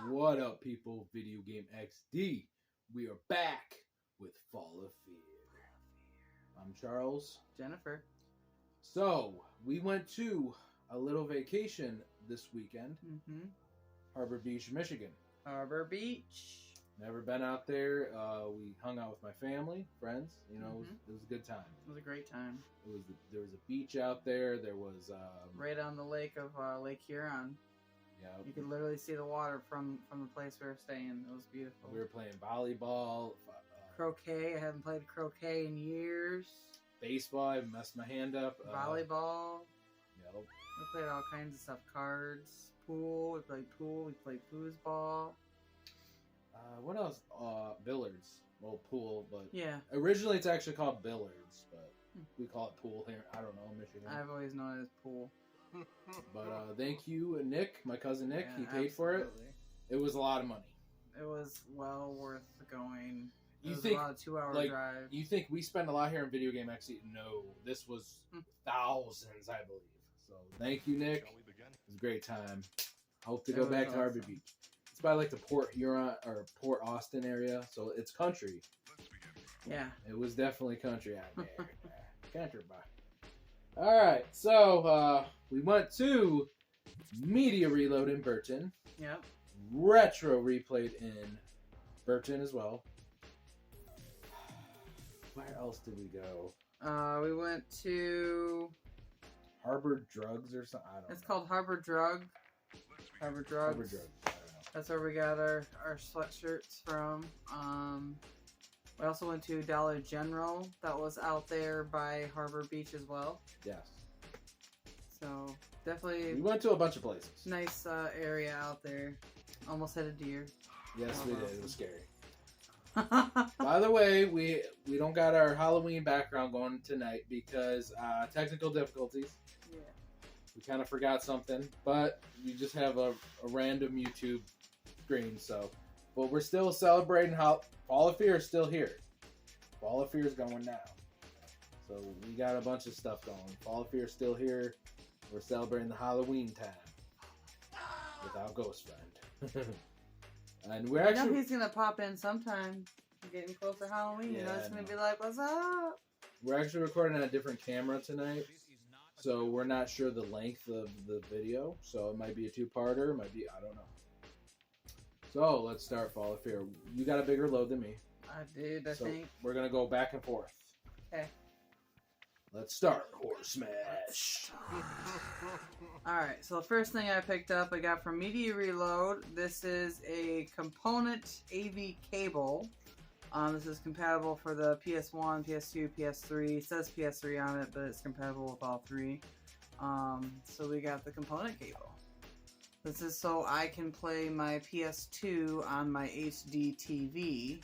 What up, people? Video Game XD. We are back with Fall of Fear. I'm Charles. Jennifer. So, we went to a little vacation this weekend. Harbor Beach, Michigan. Harbor Beach. Never been out there. We hung out with my family, friends. You know, it was a good time. It was a great time. There was a beach out there. There was right on the lake of Lake Huron. Yeah. You could literally see the water from the place we were staying. It was beautiful. We were playing volleyball, croquet. I haven't played croquet in years. Baseball. I messed my hand up. Volleyball. Yep. We played all kinds of stuff. Cards. Pool. We played pool. We played foosball. What else? Billiards. Well, pool, but yeah. Originally, it's actually called billiards, but we call it pool here. I don't know, Michigan. I've always known it as pool. But thank you, Nick, my cousin Nick. Yeah, he paid for it. It was a lot of money. It was well worth going. You think about a 2-hour drive? You think we spend a lot here in Video Game XD? No, this was thousands, I believe. So thank you, Nick. It was a great time. Hope to go back to Harbor Beach. It's by like the Port Huron or Port Austin area, so it's country. Yeah. It was definitely country out there. Country boy. All right, so we went to Media Reload in Burton. Yep. Retro Replayed in Burton as well. Where else did we go? We went to Harbor Drugs or something. I don't know. It's called Harbor Drug. Harbor Drugs. Harbor Drugs. I don't know. That's where we got our sweatshirts from. We also went to Dollar General. That was out there by Harbor Beach as well. Yes. So definitely. We went to a bunch of places. Nice area out there. Almost hit a deer. Yes, we did. It was scary. By the way, we don't got our Halloween background going tonight because technical difficulties. Yeah. We kind of forgot something, but we just have a random YouTube screen. So, but we're still celebrating how Fall of Fear is still here. Fall of Fear is going now. So we got a bunch of stuff going. Fall of Fear is still here. We're celebrating the Halloween time with our ghost friend. And we're actually. I know he's gonna pop in sometime. Getting closer to Halloween, you know, it's gonna be like, "What's up?" We're actually recording on a different camera tonight, so we're not sure the length of the video. So it might be a two-parter, it might be, I don't know. So let's start Fall of Fear. You got a bigger load than me. I did. I think we're gonna go back and forth. Okay. Let's start Horror Smash. Alright, so the first thing I picked up, I got from Media Reload. This is a component AV cable. This is compatible for the PS1, PS2, PS3. It says PS3 on it, but it's compatible with all three. So we got the component cable. This is so I can play my PS2 on my HD TV.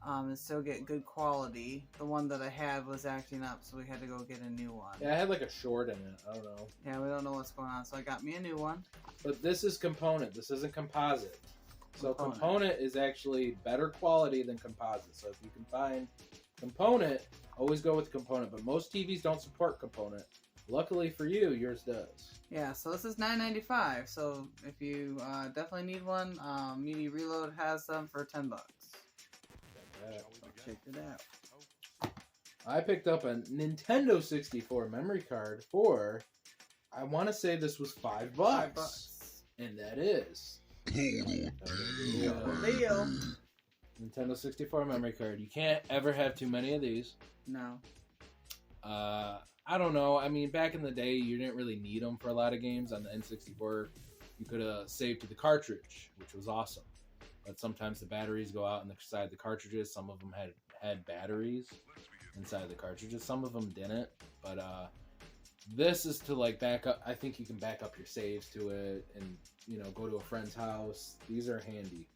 And still get good quality. The one that I had was acting up, so we had to go get a new one. Yeah, I had like a short in it. I don't know. Yeah, we don't know what's going on, so I got me a new one. But this is component. This isn't composite. So component is actually better quality than composite. So if you can find component, always go with component. But most TVs don't support component. Luckily for you, yours does. Yeah, so this is $9.95. So if you definitely need one, Media Reload has them for $10. Check it out. I picked up a Nintendo 64 memory card for, I want to say this was $5. And that is Deal. Nintendo 64 memory card. You can't ever have too many of these. No. I don't know. I mean, back in the day, you didn't really need them for a lot of games. On the N64, you could have saved to the cartridge, which was awesome. But sometimes the batteries go out inside the cartridges. Some of them had batteries inside the cartridges. Some of them didn't. But this is to like back up. I think you can back up your saves to it and, you know, go to a friend's house. These are handy.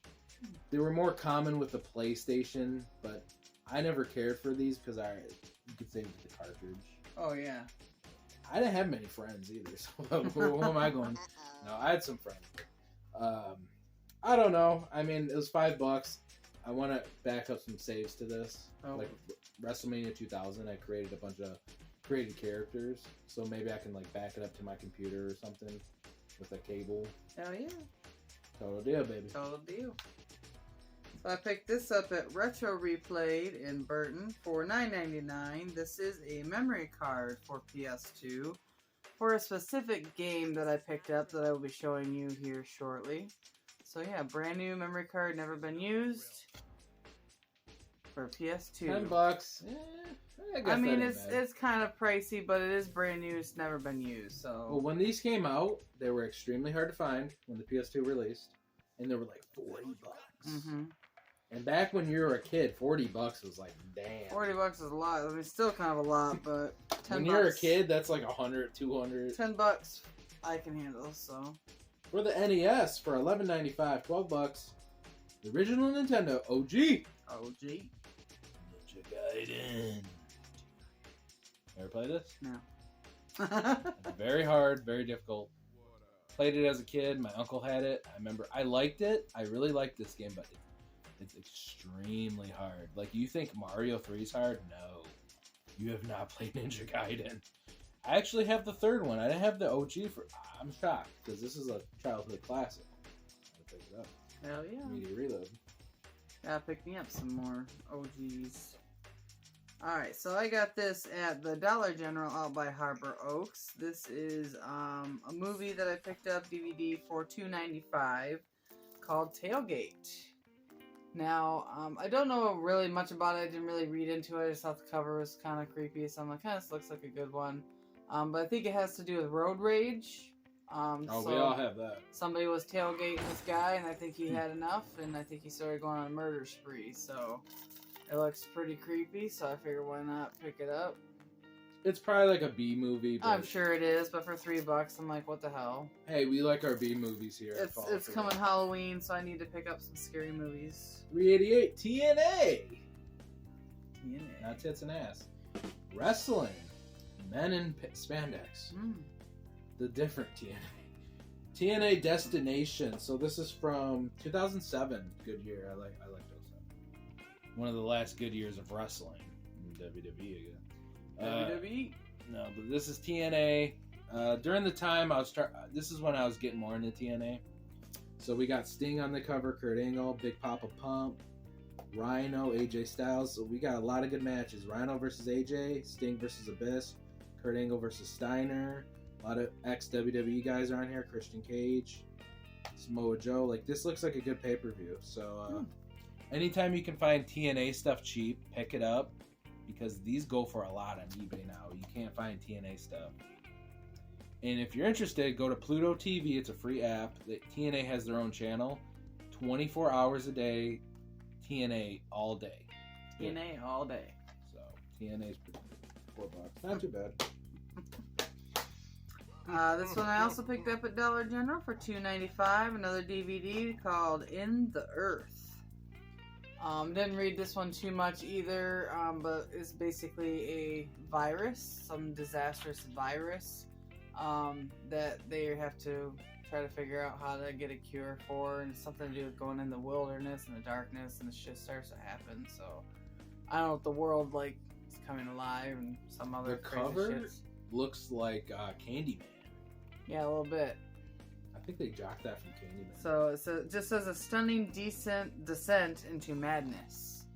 They were more common with the PlayStation, but I never cared for these because you could save to the cartridge. Oh, yeah. I didn't have many friends either, so who am I going? No, I had some friends. I don't know. I mean, it was $5. I want to back up some saves to this. Oh. Like WrestleMania 2000, I created a bunch of created characters, so maybe I can like back it up to my computer or something with a cable. Hell yeah. Total deal, baby. Total deal. So I picked this up at Retro Replayed in Burton for $9.99. This is a memory card for PS2 for a specific game that I picked up that I will be showing you here shortly. So yeah, brand new memory card, never been used for PS2. $10. I mean, it's kind of pricey, but it is brand new. It's never been used. So well, when these came out, they were extremely hard to find when the PS2 released, and they were like $40. Mm-hmm. And back when you were a kid, $40 was like, damn. $40 is a lot. I mean, still kind of a lot, but $10. When you're a kid, that's like $100, $200. $10 I can handle. So for the NES, for $11.95, $12. The original Nintendo OG. OG. Ninja Gaiden. Ever play this? No. It's very hard, very difficult. Played it as a kid. My uncle had it. I remember I liked it. I really liked this game, but it's extremely hard. Like, you think Mario 3 is hard? No. You have not played Ninja Gaiden. I actually have the third one. I didn't have the OG for... I'm shocked, because this is a childhood classic. I pick it up. Hell yeah. Media Reload. Gotta pick me up some more OGs. Alright, so I got this at the Dollar General out by Harbor Oaks. This is a movie that I picked up, DVD, for $2.95, called Tailgate. Now, I don't know really much about it. I didn't really read into it. I just thought the cover was kind of creepy, so I'm like, this looks like a good one. But I think it has to do with road rage. So we all have that. Somebody was tailgating this guy, and I think he had enough, and I think he started going on a murder spree, so it looks pretty creepy, so I figured why not pick it up. It's probably like a B movie. But I'm sure it is, but for $3, I'm like, what the hell? Hey, we like our B movies here. It's coming Halloween, so I need to pick up some scary movies. 388 TNA. TNA. Not tits and ass. Wrestling. Men in spandex. The different TNA. TNA Destination. So this is from 2007. Good year. I like 07. One of the last good years of wrestling in WWE again. WWE? No, but this is TNA. During the time this is when I was getting more into TNA. So we got Sting on the cover, Kurt Angle, Big Papa Pump, Rhino, AJ Styles. So we got a lot of good matches. Rhino versus AJ, Sting versus Abyss, Kurt Angle versus Steiner. A lot of ex-WWE guys are on here. Christian Cage, Samoa Joe. Like, this looks like a good pay-per-view. So anytime you can find TNA stuff cheap, pick it up. Because these go for a lot on eBay now. You can't find TNA stuff. And if you're interested, go to Pluto TV. It's a free app. TNA has their own channel. 24 hours a day. TNA all day. TNA all day. So, TNA's $4. Not too bad. This one I also picked up at Dollar General for $2.95. Another DVD called In the Earth. Didn't read this one too much either, but it's basically a virus, some disastrous virus, that they have to try to figure out how to get a cure for, and it's something to do with going in the wilderness and the darkness, and the shit starts to happen. So I don't know if the world like is coming alive and some other crazy cover shits. Looks like Candyman. Yeah, a little bit. I think they jocked that from Candyman. So it just says a stunning descent into madness.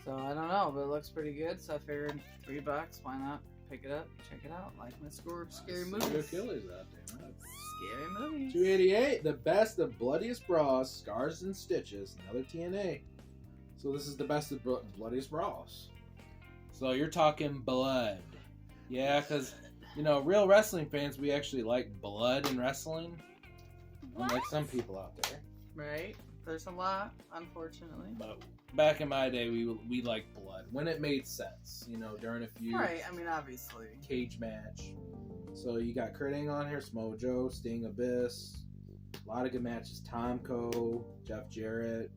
So I don't know, but it looks pretty good. So I figured $3. Why not pick it up, check it out? Like my score of scary movies. Serial killers out there, man. Scary movies. 288, the best, the bloodiest bras, scars and stitches, another TNA. So this is the best of bloodiest bras. So you're talking blood. Yeah, because, you know, real wrestling fans, we actually like blood in wrestling. Unlike some people out there. Right. There's a lot, unfortunately. But back in my day, we liked blood. When it made sense, you know, during a feud. Right, I mean, obviously. Cage match. So you got Kurt Angle on here, Samoa Joe, Sting, Abyss. A lot of good matches. Tomko, Jeff Jarrett.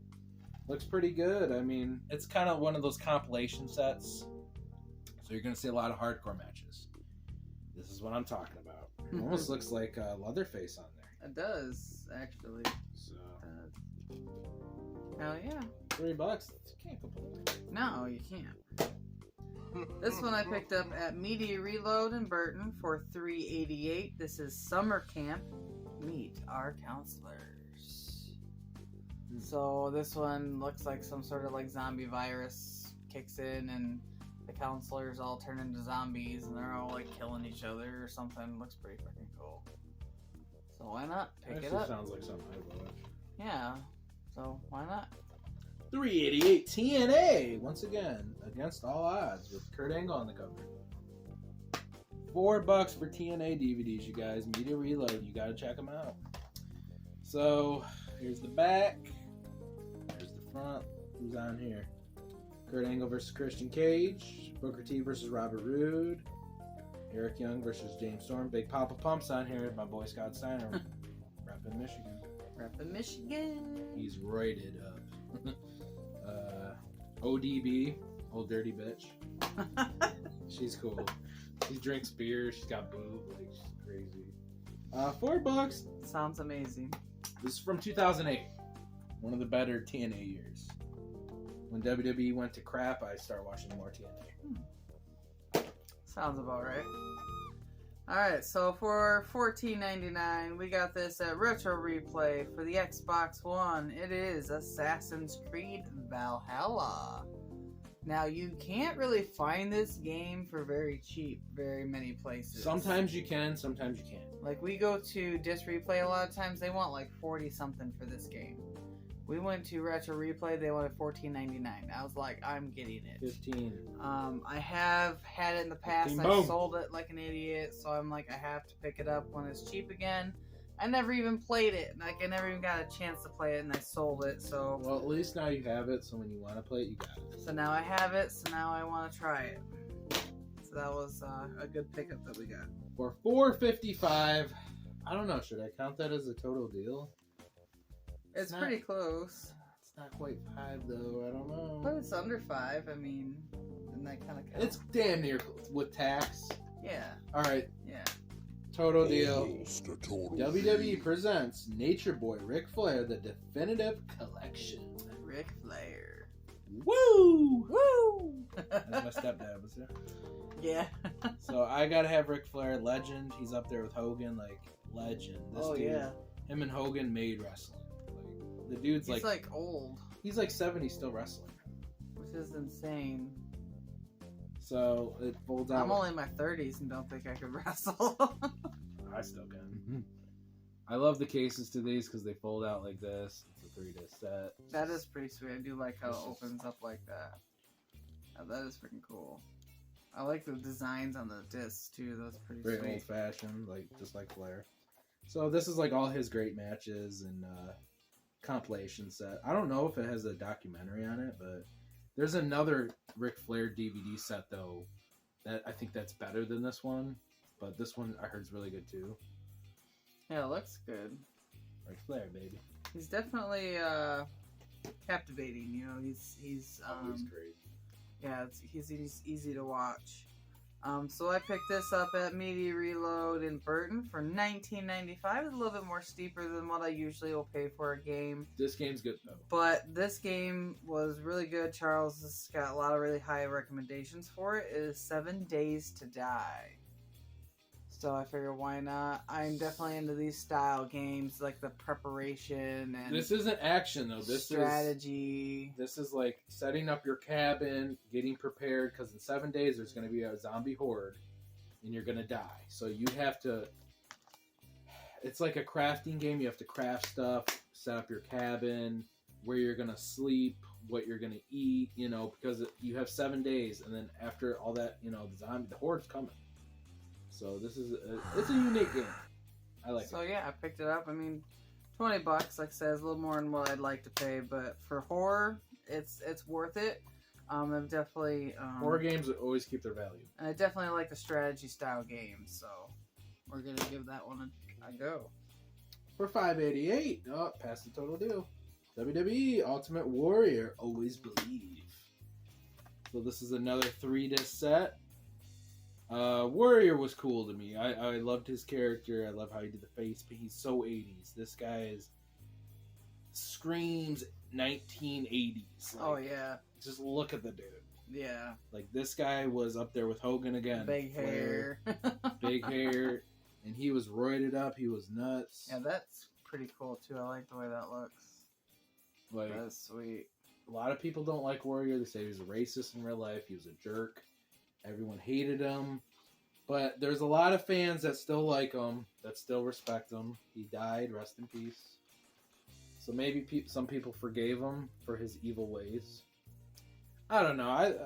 Looks pretty good. I mean, it's kind of one of those compilation sets. So you're going to see a lot of hardcore matches. This is what I'm talking about. It almost looks like Leatherface on there. It does, actually. So. Hell yeah. $3. You can't complain. No, you can't. This one I picked up at Media Reload in Burton for $3.88. This is Summer Camp. Meet our counselors. So this one looks like some sort of like zombie virus kicks in and the counselors all turn into zombies and they're all like killing each other or something. Looks pretty freaking cool. So why not pick it up? Sounds like something I would watch. Yeah. So why not? $3.88 TNA once again against all odds with Kurt Angle on the cover. $4 for TNA DVDs, you guys. Media Reload, you gotta check them out. So here's the back. There's the front. Who's on here? Kurt Angle versus Christian Cage. Booker T versus Robert Roode. Eric Young versus James Storm. Big Papa Pump's on here. My boy Scott Steiner, repping Michigan. Reppin' Michigan. He's roided up. ODB, old dirty bitch. She's cool. She drinks beer. She's got boob. Like, she's crazy. $4. Sounds amazing. This is from 2008. One of the better TNA years. When WWE went to crap, I started watching more TNA. Sounds about right. Alright, so for $14.99, we got this at Retro Replay for the Xbox One. It is Assassin's Creed Valhalla. Now, you can't really find this game for very cheap very many places. Sometimes you can, sometimes you can't. Like, we go to Disc Replay a lot of times, they want like 40 something for this game. We went to Retro Replay, they wanted $14.99. I was like, I'm getting it. 15. I have had it in the past. I sold it like an idiot, so I'm like, I have to pick it up when it's cheap again. I never even played it. Like, I never even got a chance to play it, and I sold it. So well, at least now you have it. So when you want to play it, you got it. So now I have it. So now I want to try it. So that was a good pickup that we got for $4.55. I don't know. Should I count that as a total deal? It's pretty close. It's not quite 5 though. I don't know. But it's under 5. I mean, and that kind of counts. It's damn near with tax. Yeah. All right. Yeah. Total deal. WWE presents Nature Boy Ric Flair, the definitive collection. Ric Flair. Woo! Woo! That's my stepdad was there. Yeah. So I gotta have Ric Flair, legend. He's up there with Hogan, like legend. This dude, yeah. Him and Hogan made wrestling. The dude's he's like old. He's like 70 still wrestling. Which is insane. So it folds out. I'm only in my 30s and don't think I could wrestle. I still can. I love the cases to these because they fold out like this. It's a 3-disc set. That is pretty sweet. I do like how it opens up like that. Oh, that is freaking cool. I like the designs on the discs too. That's pretty sweet. Very old fashioned, like just like Flair. So this is like all his great matches and compilation set. I don't know if it has a documentary on it, but there's another Ric Flair DVD set though that I think that's better than this one. But this one I heard is really good too. Yeah, it looks good. Ric Flair, baby. He's definitely captivating. You know, he's great. Yeah, he's easy to watch. So I picked this up at Media Reload in Burton for $19.95. It's a little bit more steeper than what I usually will pay for a game. This game's good though. But this game was really good. Charles has got a lot of really high recommendations for it. It is 7 Days to Die. So I figure why not? I'm definitely into these style games, like the preparation and this isn't action though. This strategy. This is like setting up your cabin, getting prepared, because in 7 days there's going to be a zombie horde, and you're going to die. So you have to. It's like a crafting game. You have to craft stuff, set up your cabin, where you're going to sleep, what you're going to eat. You know, because you have 7 days, and then after all that, you know, the horde's coming. So this is it's a unique game. I like it. So yeah, I picked it up. I mean, $20, like I said, is a little more than what I'd like to pay, but for horror, it's worth it. I've definitely horror games always keep their value. And I definitely like the strategy style games, so we're gonna give that one a go. For $5.88, oh, past the total deal. WWE Ultimate Warrior, Always Believe. So this is another 3-disc set. Warrior was cool to me. I loved his character. I love how he did the face, but he's so 80s. This guy screams 1980s. Like, oh yeah. Just look at the dude. Yeah. Like, this guy was up there with Hogan again. Big hair. Big hair. And he was roided up. He was nuts. Yeah, that's pretty cool, too. I like the way that looks. Like, That's sweet. a lot of people don't like Warrior. They say he was a racist in real life. He was a jerk. Everyone hated him. But there's a lot of fans that still like him, that still respect him. He died. Rest in peace. So maybe some people forgave him for his evil ways. I don't know.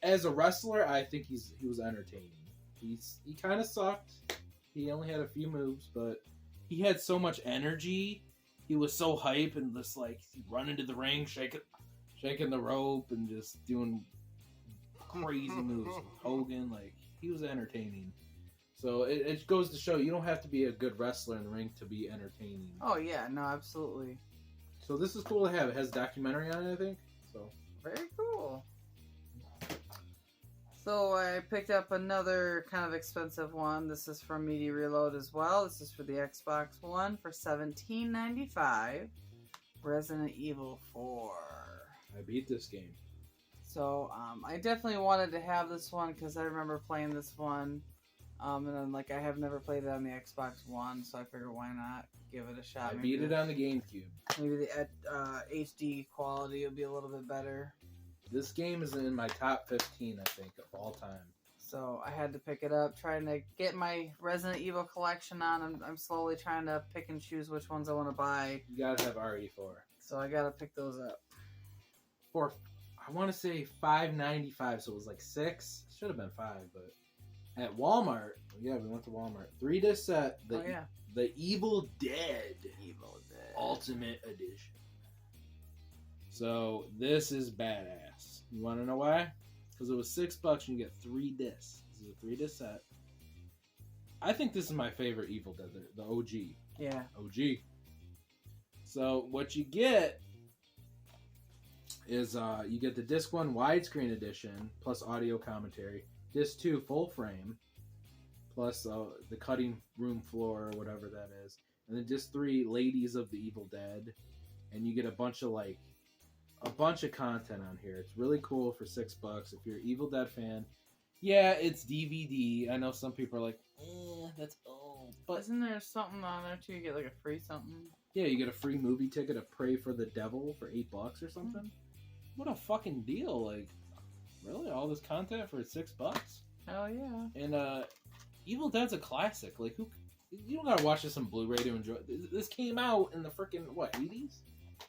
As a wrestler, I think he was entertaining. He kind of sucked. He only had a few moves, but he had so much energy. He was so hype and just like running to the ring, shaking the rope, and just doing crazy moves with Hogan. Like, he was entertaining. So it goes to show you don't have to be a good wrestler in the ring to be entertaining. Oh yeah, no, absolutely. So this is cool to have. It has a documentary on it, I think. So very cool. So I picked up another kind of expensive one. This is from Media Reload as well. This is for the Xbox One for $17.95. Resident Evil 4. I beat this game. So I definitely wanted to have this one because I remember playing this one. And then, like, I have never played it on the Xbox One, so I figured why not give it a shot. I beat it on the GameCube. Maybe the HD quality will be a little bit better. This game is in my top 15, I think, of all time. So I had to pick it up, trying to get my Resident Evil collection on. I'm slowly trying to pick and choose which ones I want to buy. You gotta have RE4. So I gotta pick those up. For, I want to say $5.95, so it was like $6. Should have been $5, but at Walmart, yeah, we went to Walmart. 3-disc set, the Evil Dead. Ultimate Edition. So this is badass. You want to know why? Because it was $6 and you get 3 discs. This is a 3-disc set. I think this is my favorite Evil Dead, the OG. Yeah. OG. So what you get is you get the disc 1 widescreen edition plus audio commentary. Disc 2 full frame plus the cutting room floor or whatever that is. And then disc 3 Ladies of the Evil Dead. And you get a bunch of content on here. It's really cool for $6 if you're an Evil Dead fan. Yeah, it's DVD. I know some people are like, that's old. But isn't there something on there too? You get like a free something? Yeah, you get a free movie ticket to Pray for the Devil for $8 or something. What a fucking deal. Like, really? All this content for $6? Hell yeah. And Evil Dead's a classic. Like, you don't gotta watch this on Blu-ray to enjoy it. This came out in the freaking, 80s?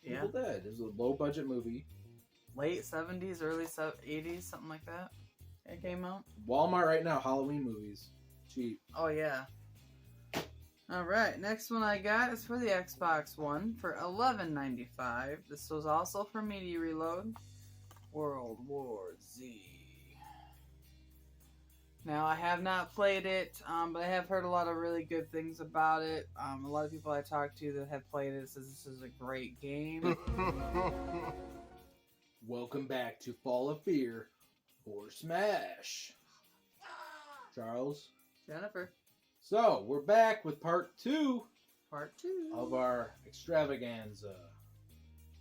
Yeah. Evil Dead. It was a low-budget movie. Late 70s, early 80s, something like that. It came out. Walmart right now, Halloween movies. Cheap. Oh, yeah. Alright, next one I got is for the Xbox One for $11.95. This was also for Media Reload. World War Z. Now, I have not played it, but I have heard a lot of really good things about it. A lot of people I talked to that have played it says this is a great game. Welcome back to FALLofFEAR or Smash. Charles. Jennifer. So, we're back with part 2. Part 2. Of our extravaganza.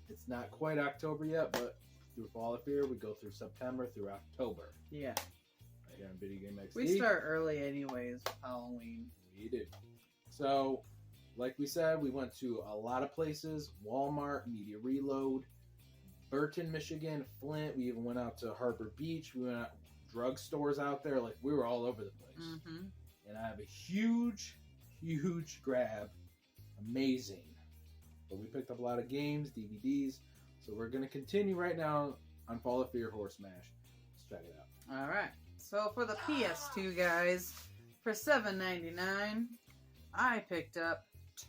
It's not quite October yet, but through FALLofFEAR, we go through September through October. Yeah. Right here on Video Game XD. We start early anyways with Halloween. We do. So, like we said, we went to a lot of places. Walmart, Media Reload, Burton, Michigan, Flint. We even went out to Harbor Beach. We went out drugstores out there. Like, we were all over the place. Mm-hmm. And I have a huge, huge grab. Amazing. But we picked up a lot of games, DVDs. So we're going to continue right now on FALLofFEAR or Smash. Let's check it out. Alright. So for the PS2, guys, for $7.99, I picked up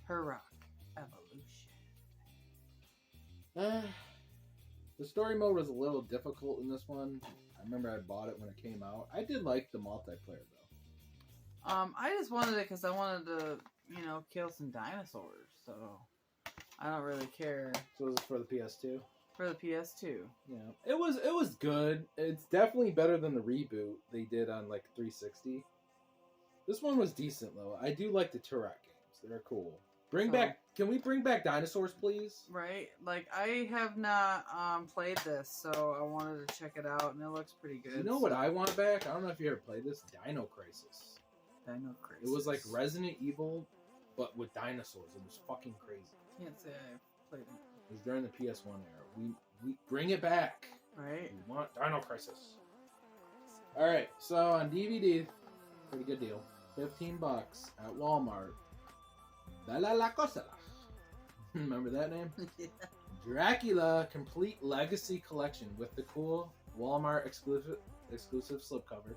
Turok Evolution. The story mode was a little difficult in this one. I remember I bought it when it came out. I did like the multiplayer, though. I just wanted it because I wanted to, kill some dinosaurs. So I don't really care. So this is for the PS2? For the PS2. Yeah. It was good. It's definitely better than the reboot they did on, 360. This one was decent, though. I do like the Turok games. They're cool. Bring back. Can we bring back dinosaurs, please? Right? Like, I have not played this, so I wanted to check it out, and it looks pretty good. You know what I want back? I don't know if you ever played this. Dino Crisis. Dino Crisis. It was like Resident Evil, but with dinosaurs. It was fucking crazy. Can't say I played it. It was during the PS1 era. We bring it back. Right? We want Dino Crisis. All right, so on DVD, pretty good deal. $15 at Walmart. Bella la Cosa. Remember that name? Yeah. Dracula Complete Legacy Collection with the cool Walmart exclusive slipcover.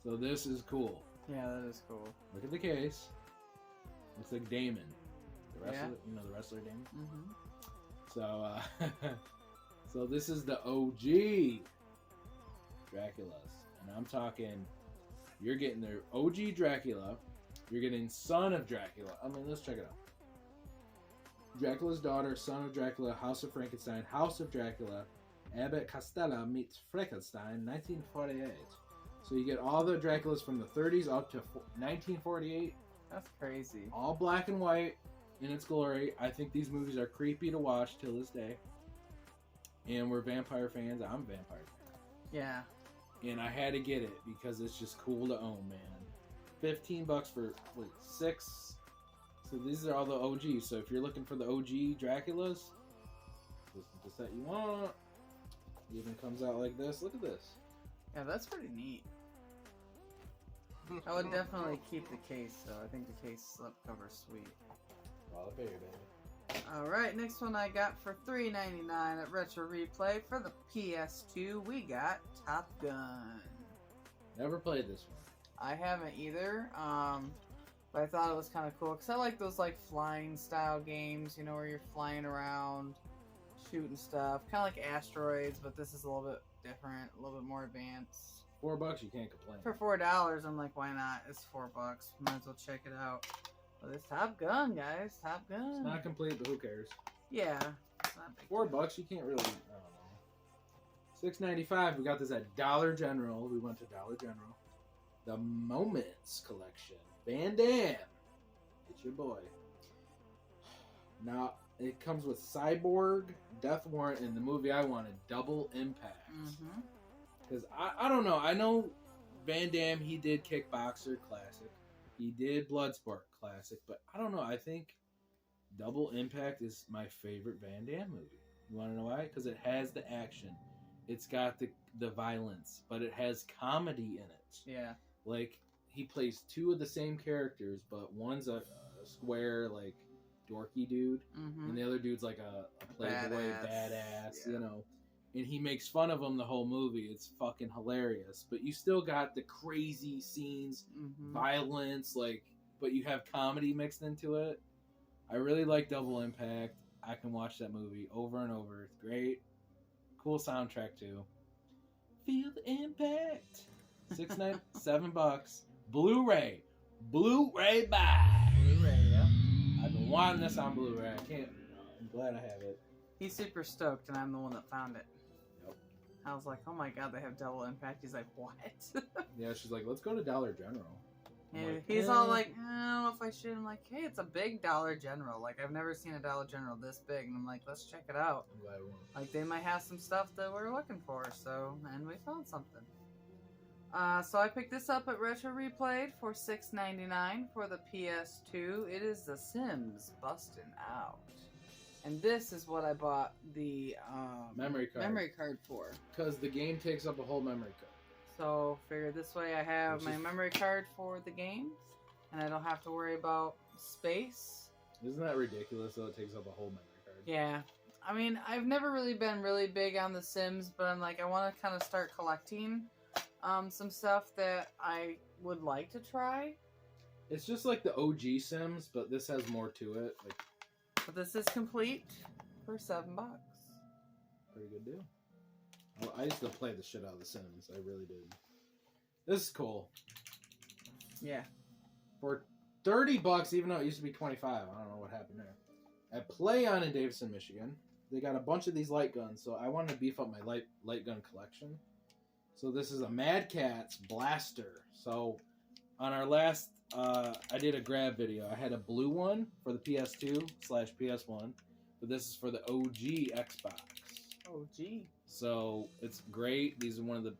So this is cool. Yeah, that is cool. Look at the case. Looks like Damon. The wrestler, Yeah. You know the wrestler Damon? Mm-hmm. So, so this is the OG Draculas. And I'm talking, you're getting the OG Dracula. You're getting Son of Dracula. I mean, let's check it out. Dracula's daughter, Son of Dracula, House of Frankenstein, House of Dracula, Abbott Costello meets Frankenstein, 1948. So you get all the Draculas from the 30s up to 1948. That's crazy. All black and white in its glory. I think these movies are creepy to watch till this day. And we're vampire fans. I'm a vampire fan. Yeah. And I had to get it because it's just cool to own, man. $15 for, 6. So these are all the OGs. So if you're looking for the OG Draculas, this is the set you want. It even comes out like this. Look at this. Yeah, that's pretty neat. I would definitely keep the case, though. I think the case slipcover's sweet. FALLofFEAR, baby. Alright, next one I got for $3.99 at Retro Replay. For the PS2, we got Top Gun. Never played this one. I haven't either, but I thought it was kind of cool, because I like those, like, flying style games, you know, where you're flying around, shooting stuff. Kind of like Asteroids, but this is a little bit different, a little bit more advanced. $4, you can't complain. For $4, I'm like, why not? It's $4. Might as well check it out. But it's Top Gun, guys. Top Gun. It's not complete, but who cares? Yeah. It's not big $4, you can't really. I don't know. $6.95. We got this at Dollar General. We went to Dollar General. The Moments Collection. Van Damme. It's your boy. Now it comes with Cyborg, Death Warrant, and the movie I wanted, Double Impact. Mm-hmm. Because I don't know. I know Van Damme, he did Kickboxer, classic. He did Bloodsport, classic. But I don't know. I think Double Impact is my favorite Van Damme movie. You want to know why? Because it has the action. It's got the violence. But it has comedy in it. Yeah. Like, he plays two of the same characters, but one's a square, like, dorky dude. Mm-hmm. And the other dude's like a playboy, badass, yeah. you know. And he makes fun of him the whole movie. It's fucking hilarious. But you still got the crazy scenes, violence, like, but you have comedy mixed into it. I really like Double Impact. I can watch that movie over and over. It's great. Cool soundtrack, too. Feel the impact. $7. Blu-ray. Blu-ray buy. Blu-ray, yeah. I've been wanting this on Blu-ray. I'm glad I have it. He's super stoked, and I'm the one that found it. Yep. I was like, oh my god, they have Double Impact. He's like, what? Yeah, she's like, let's go to Dollar General. Yeah, Like, he's all like, I don't know if I should. I'm like, hey, it's a big Dollar General. Like, I've never seen a Dollar General this big. And I'm like, let's check it out. I'm glad we went. Like, they might have some stuff that we're looking for. So, and we found something. So I picked this up at Retro Replayed for $6.99 for the PS2. It is The Sims Bustin' Out. And this is what I bought the Memory card for. Because the game takes up a whole memory card. So, figure this way I have my memory card for the games, and I don't have to worry about space. Isn't that ridiculous, though? It takes up a whole memory card. Yeah. I mean, I've never really been really big on The Sims, but I'm like, I want to kind of start collecting some stuff that I would like to try. It's just like the OG Sims, but this has more to it. Like, But this is complete for $7. pretty good deal. Well, I used to play the shit out of The Sims. I really did. This is cool. Yeah. For $30, even though it used to be $25, I don't know what happened there. At PlayOn in Davison, Michigan, they got a bunch of these light guns, so I wanted to beef up my light gun collection. So this is a Mad Catz blaster. So on our last I did a grab video. I had a blue one for the PS2/PS1, but this is for the OG Xbox. OG. So it's great. These are one of the.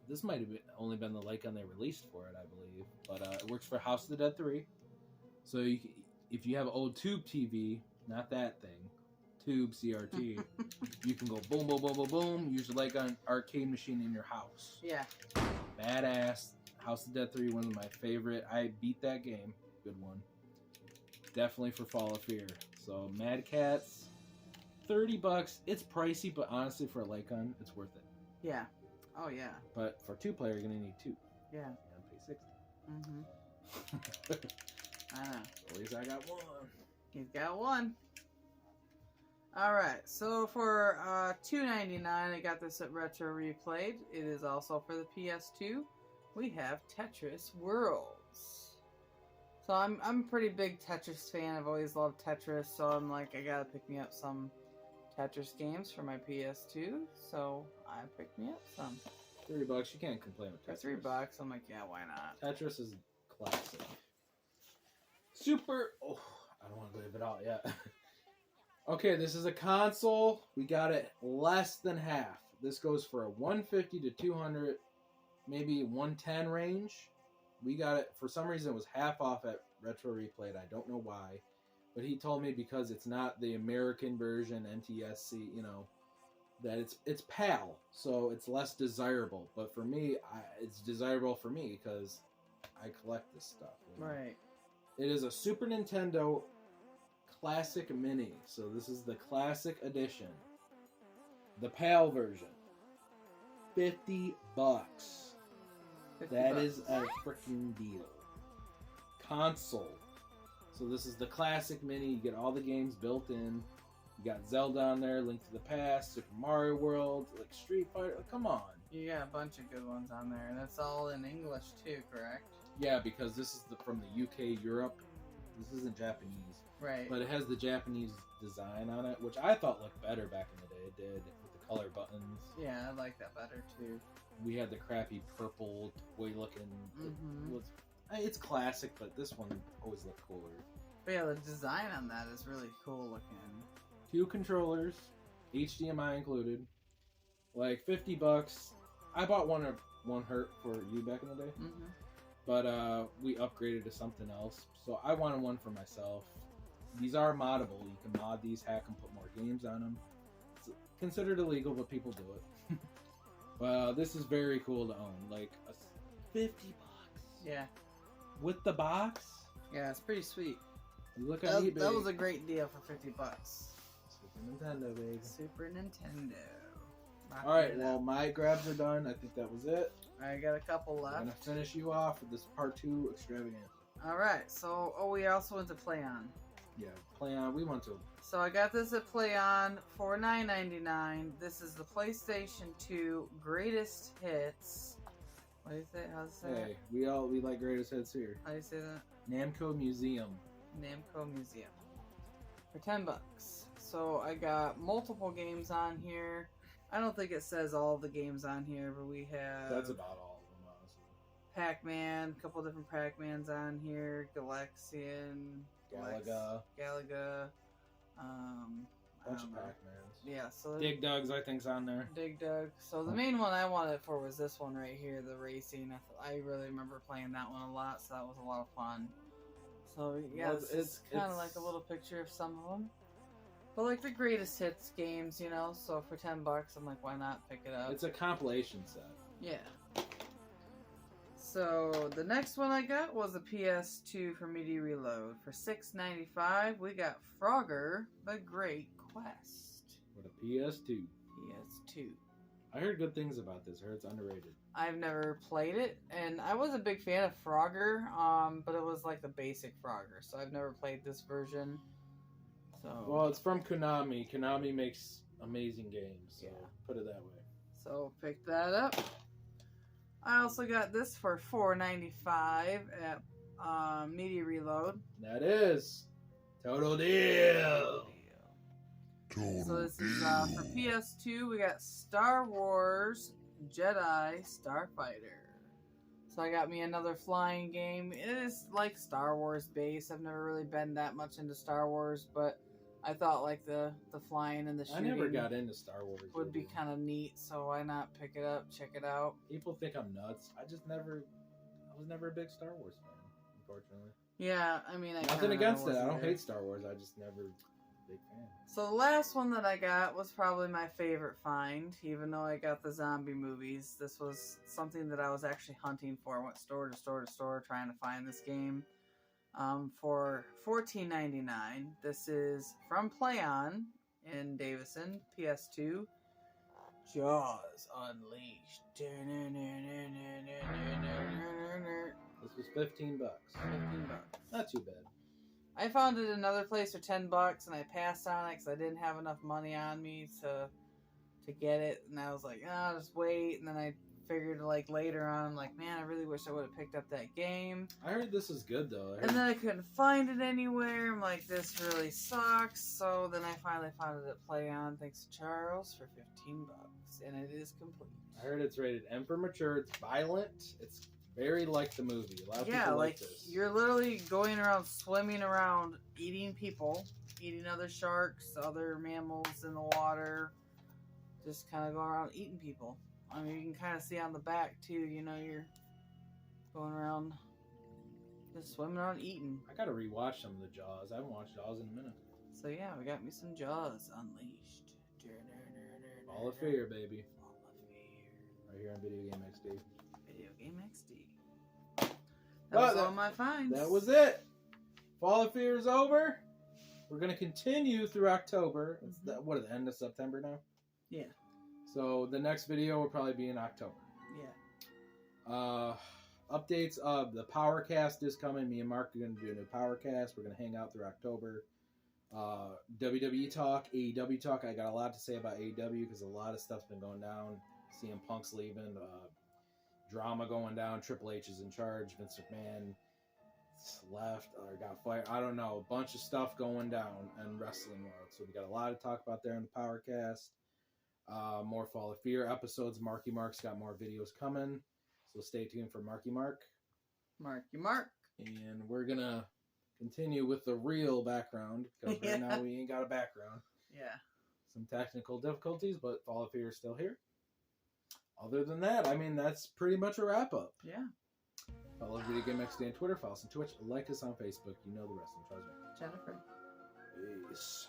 This might have only been the Lycon they released for it, I believe, but it works for House of the Dead 3. So if you have old tube TV, not that thing, tube CRT, you can go boom, boom, boom, boom, boom. Use the Lycon arcade machine in your house. Yeah. Badass. House of the Dead 3, one of my favorite. I beat that game. Good one. Definitely for Fall of Fear. So Mad Catz, $30. It's pricey, but honestly for a Lycon, it's worth it. Yeah. Oh yeah. But for 2-player, you're gonna need 2. Yeah. You're gonna pay $60. I know. At least I got one. He's got one. Alright, so for $2.99, I got this at Retro Replayed. It is also for the PS2. We have Tetris Worlds. So I'm a pretty big Tetris fan. I've always loved Tetris, so I'm like, I gotta pick me up some Tetris games for my PS2. So I picked me up some. $3, you can't complain with Tetris. For $3, I'm like, yeah, why not? Tetris is classic. Super. Oh, I don't want to leave it out yet. Okay, this is a console. We got it less than half. This goes for a 150 to 200, maybe 110 range. We got it, for some reason it was half off at Retro Replayed. I don't know why. But he told me because it's not the American version, NTSC, you know, that it's PAL, so it's less desirable. But for me, it's desirable for me because I collect this stuff. You know? Right. It is a Super Nintendo Classic Mini, so this is the Classic Edition. The PAL version. $50. That is a freaking deal. Console. So this is the Classic Mini. You get all the games built in. You got Zelda on there, Link to the Past, Super Mario World, like Street Fighter. Come on. You got a bunch of good ones on there. That's all in English too, correct? Yeah, because this is from the UK, Europe. This isn't Japanese. Right. But it has the Japanese design on it, which I thought looked better back in the day. It did, with the color buttons. Yeah, I like that better too. We had the crappy purple toy looking. It's classic, but this one always looked cooler. But yeah, the design on that is really cool looking. 2 controllers, HDMI included. Like $50. I bought one Hurt for you back in the day. Mm-hmm. But we upgraded to something else. So I wanted one for myself. These are moddable. You can mod these, hack them, put more games on them. It's considered illegal, but people do it. But this is very cool to own. Like $50. Yeah. With the box? Yeah, it's pretty sweet. You look on eBay. That was a great deal for $50. Super Nintendo, baby. Super Nintendo. Alright, well, my grabs are done. I think that was it. I got a couple left. I'm going to finish you off with this part 2 extravaganza. Alright, so, we also went to PlayOn. Yeah, PlayOn, we went to. So I got this at PlayOn for $9.99. This is the PlayStation 2 Greatest Hits. What do you say? How's it say? Hey, we like greatest hits here. How do you say that? Namco Museum. Namco Museum. For $10. So I got multiple games on here. I don't think it says all the games on here, but we have... That's about all of them, honestly. Pac-Man, a couple different Pac-Mans on here. Galaxian. Galaga. Bunch of Pac-Mans. Yeah, so... Dig Dug's, I think's on there. Dig Dug. So the main one I wanted for was this one right here, the racing. I really remember playing that one a lot, so that was a lot of fun. So yeah, Well, it's kind of like a little picture of some of them. But like the greatest hits games, you know, so for $10, I'm like, why not pick it up? It's a compilation set. Yeah. So the next one I got was a PS2 for Media Reload. For $6.95, we got Frogger: The Great Quest. With a PS2. PS2. I heard good things about this. I heard it's underrated. I've never played it, and I was a big fan of Frogger, but it was like the basic Frogger, so I've never played this version. So Well, it's from Konami. Konami makes amazing games, so Yeah. put it that way. So pick that up. I also got this for $4.95 at Media Reload. That is Total Deal. So this is for PS2. We got Star Wars Jedi Starfighter. So So I got me another flying game. It is like Star Wars based. I've never really been that much into Star Wars, but I thought like the flying and the shooting I never got into Star Wars. would be kind of neat, so why not pick it up, check it out? People think I'm nuts. I was never a big Star Wars fan, unfortunately. Yeah, I mean, nothing against it. I don't hate Star Wars. I just never big fan. So the last one that I got was probably my favorite find, even though I got the zombie movies. This was something that I was actually hunting for. I went store to store to store trying to find this game. For $14.99. This is from PlayOn in Davison, PS2. Jaws Unleashed. This was $15. $15. Not too bad. I found it another place for $10, and I passed on it because I didn't have enough money on me to get it. And I was like, I'll just wait. And then I figured like later on, like, man, I really wish I would have picked up that game. I heard this is good though. And then I couldn't find it anywhere. I'm like, this really sucks. So then I finally found it at PlayOn, thanks to Charles, for $15, and it is complete. I heard it's rated M for mature. It's violent. It's very like the movie. A lot of people like this. You're literally going around, swimming around, eating people, eating other sharks, other mammals in the water. Just kind of go around eating people. I mean, you can kind of see on the back too. You know, you're going around, just swimming around, eating. I gotta rewatch some of the Jaws. I haven't watched Jaws in a minute. So yeah, we got me some Jaws Unleashed. Fall of Fear, baby. Fall of Fear. Right here on Video Game XD. Video Game XD. That was all my finds. That was it. Fall of Fear is over. We're gonna continue through October. It's what at the end of September now? Yeah. So the next video will probably be in October. Yeah. Updates of the PowerKast is coming. Me and Mark are going to do a new PowerKast. We're going to hang out through October. WWE talk, AEW talk. I got a lot to say about AEW because a lot of stuff's been going down. CM Punk's leaving. Drama going down. Triple H is in charge. Vince McMahon left or got fired. I don't know. A bunch of stuff going down in wrestling world. So we got a lot to talk about there in the PowerKast. More Fall of Fear episodes. Marky Mark's got more videos coming. So stay tuned for Marky Mark. Marky Mark. And we're going to continue with the real background. Because right now we ain't got a background. Yeah. Some technical difficulties, but Fall of Fear is still here. Other than that, I mean, that's pretty much a wrap-up. Yeah. Follow Video Game XD on Twitter. Follow us on Twitch. Like us on Facebook. You know the rest. I'm Charles. Jennifer. Peace.